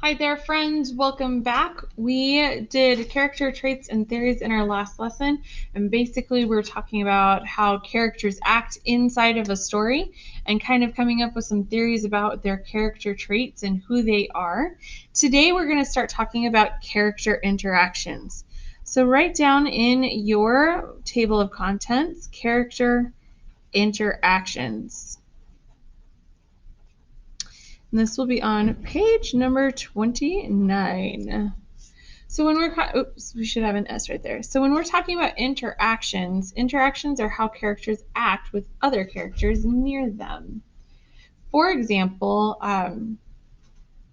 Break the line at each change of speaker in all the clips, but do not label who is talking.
Hi there, friends. Welcome back. We did character traits and theories in our last lesson, and basically we're talking about how characters act inside of a story and kind of coming up with some theories about their character traits and who they are. Today we're going to start talking about character interactions. So write down in your table of contents, character interactions. And this will be on page number 29. So when we should have an S right there. So when we're talking about interactions are how characters act with other characters near them. For example,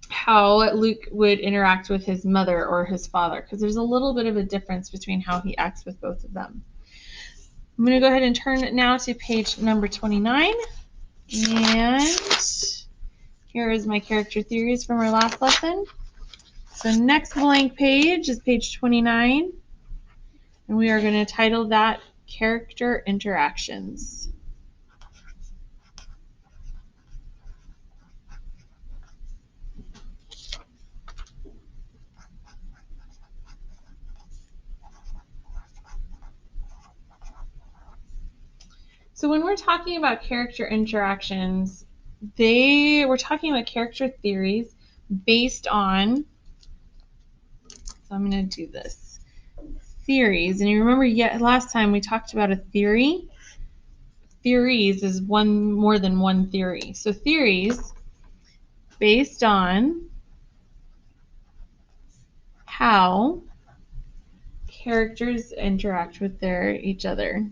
how Luke would interact with his mother or his father, because there's a little bit of a difference between how he acts with both of them. I'm going to go ahead and turn it now to page number 29. And here is my character theories from our last lesson. So next blank page is page 29. And we are going to title that Character Interactions. So when we're talking about character interactions, we're talking about character theories based on, so I'm going to do this, theories. And you remember last time we talked about a theory. Theories is more than one theory. So theories based on how characters interact with each other,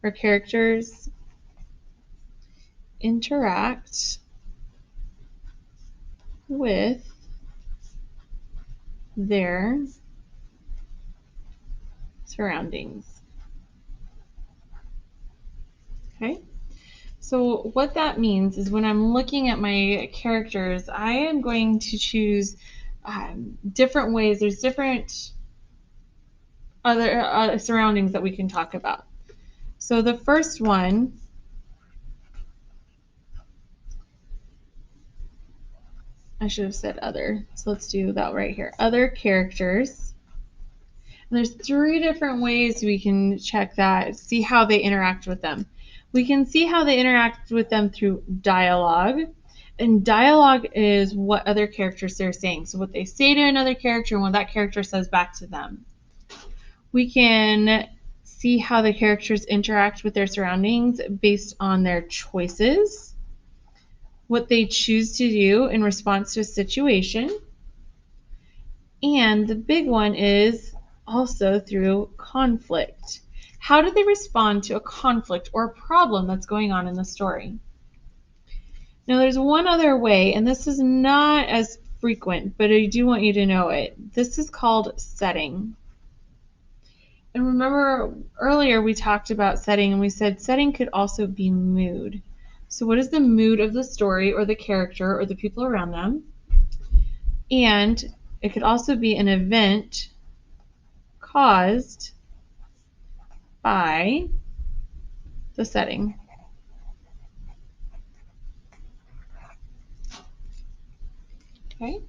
or characters interact with their surroundings. Okay, so what that means is when I'm looking at my characters, I am going to choose different ways. There's different other surroundings that we can talk about. So the first one, I should have said other. So let's do that right here. Other characters. And there's 3 different ways we can check that, see how they interact with them. We can see how they interact with them through dialogue. And dialogue is what other characters they're saying. So what they say to another character and what that character says back to them. We can see how the characters interact with their surroundings based on their choices, what they choose to do in response to a situation. And the big one is also through conflict. How do they respond to a conflict or a problem that's going on in the story? Now, there's one other way, and this is not as frequent, but I do want you to know it. This is called setting. And remember, earlier we talked about setting, and we said setting could also be mood. So what is the mood of the story or the character or the people around them? And it could also be an event caused by the setting. Okay,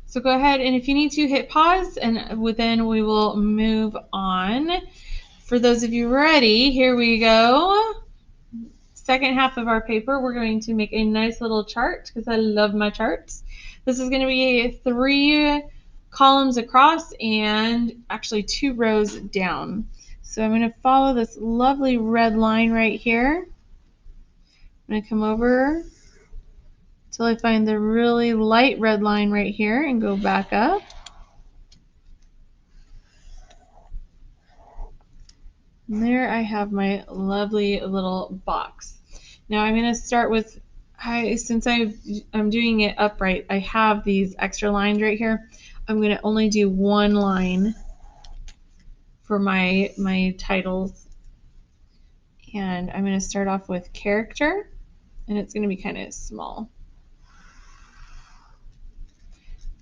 so go ahead, and if you need to, hit pause, and then we will move on. For those of you ready, here we go. Second half of our paper, we're going to make a nice little chart because I love my charts. This is going to be 3 columns across and actually 2 rows down. So I'm going to follow this lovely red line right here. I'm going to come over until I find the really light red line right here and go back up. And there I have my lovely little box. Now I'm going to start with, since I'm doing it upright, I have these extra lines right here. I'm going to only do 1 line for my titles. And I'm going to start off with character, and it's going to be kind of small.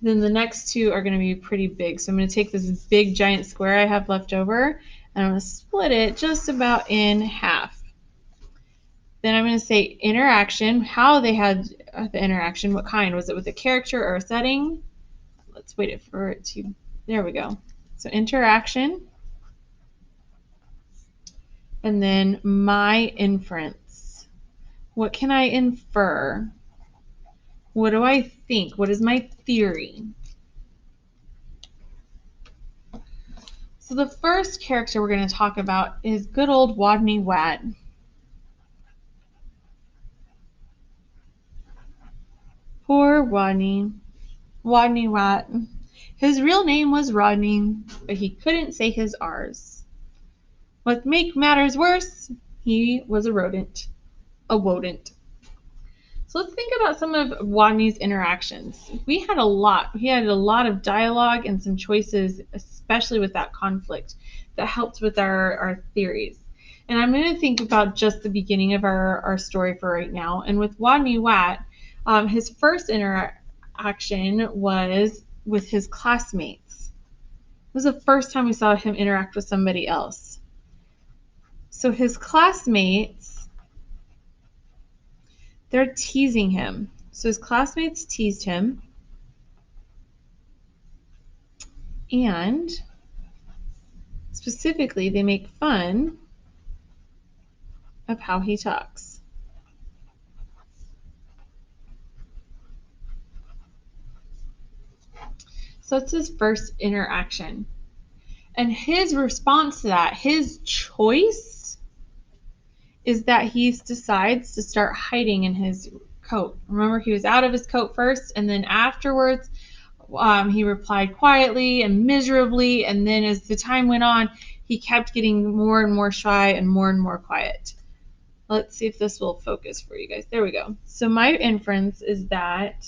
Then the next 2 are going to be pretty big. So I'm going to take this big giant square I have left over, and I'm going to split it just about in half. Then I'm going to say interaction, how they had the interaction, what kind. Was it with a character or a setting? Let's wait for it to, there we go. So interaction. And then my inference. What can I infer? What do I think? What is my theory? So the first character we're going to talk about is good old Wadney Wat. Poor Wadney. Wadney Wat. His real name was Rodney, but he couldn't say his R's. What make matters worse, he was a rodent. A wodent. So let's think about some of Wadney's interactions. We had a lot. He had a lot of dialogue and some choices, especially with that conflict, that helped with our theories. And I'm going to think about just the beginning of our story for right now. And with Wadney Wat, his first interaction was with his classmates. It was the first time we saw him interact with somebody else. So his classmates, they're teasing him. So his classmates teased him. And specifically, they make fun of how he talks. So that's his first interaction. And his response to that, his choice, is that he decides to start hiding in his coat. Remember, he was out of his coat first, and then afterwards, he replied quietly and miserably. And then as the time went on, he kept getting more and more shy and more quiet. Let's see if this will focus for you guys. There we go. So my inference is that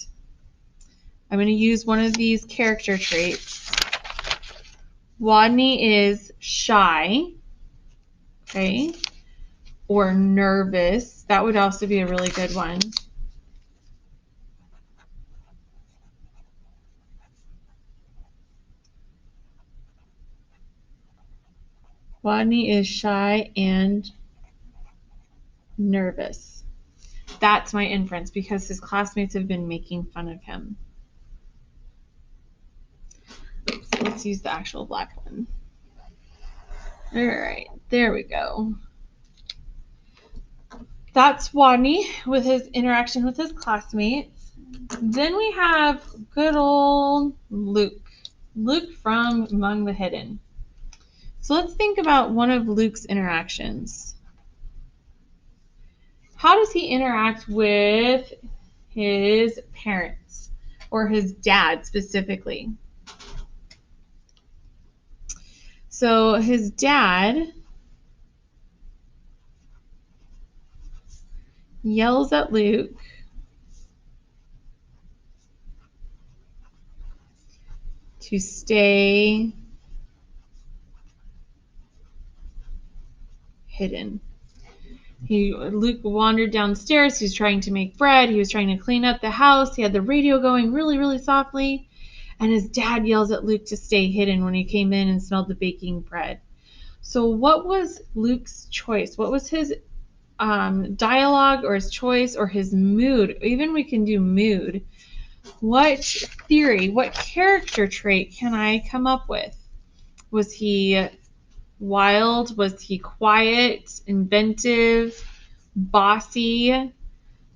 I'm going to use one of these character traits. Wadney is shy, okay, or nervous. That would also be a really good one. Wadney is shy and nervous. That's my inference because his classmates have been making fun of him. So let's use the actual black one. All right, there we go. That's Wadney with his interaction with his classmates. Then we have good old Luke. Luke from Among the Hidden. So let's think about one of Luke's interactions. How does he interact with his parents or his dad specifically? So his dad yells at Luke to stay hidden. Luke wandered downstairs. He was trying to make bread. He was trying to clean up the house. He had the radio going really softly. And his dad yells at Luke to stay hidden when he came in and smelled the baking bread. So what was Luke's choice? What was his dialogue or his choice or his mood? Even we can do mood. What theory, what character trait can I come up with? Was he wild? Was he quiet, inventive, bossy?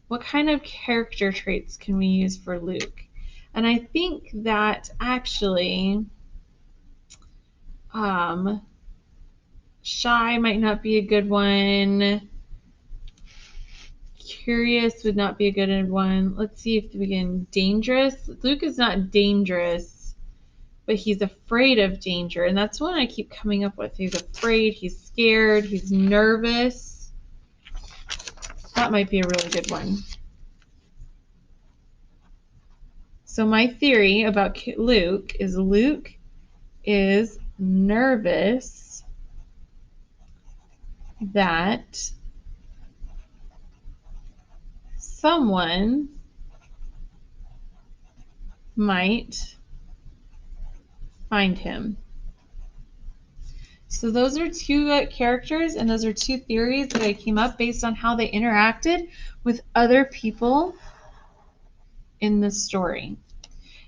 What kind of character traits can we use for Luke? And I think that actually shy might not be a good one. Curious would not be a good one. Let's see if we can. Dangerous. Luke is not dangerous, but he's afraid of danger. And that's one I keep coming up with. He's afraid, he's scared, he's nervous. That might be a really good one. So my theory about Luke is nervous that someone might find him. So those are two characters, and those are two theories that I came up based on how they interacted with other people in the story.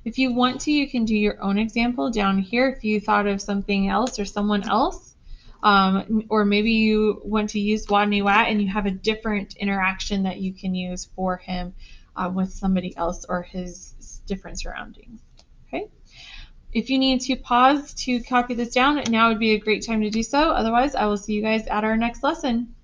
If you want to, you can do your own example down here if you thought of something else or someone else. Or maybe you want to use Wadney Wat and you have a different interaction that you can use for him with somebody else or his different surroundings. Okay. If you need to pause to copy this down, now would be a great time to do so. Otherwise, I will see you guys at our next lesson.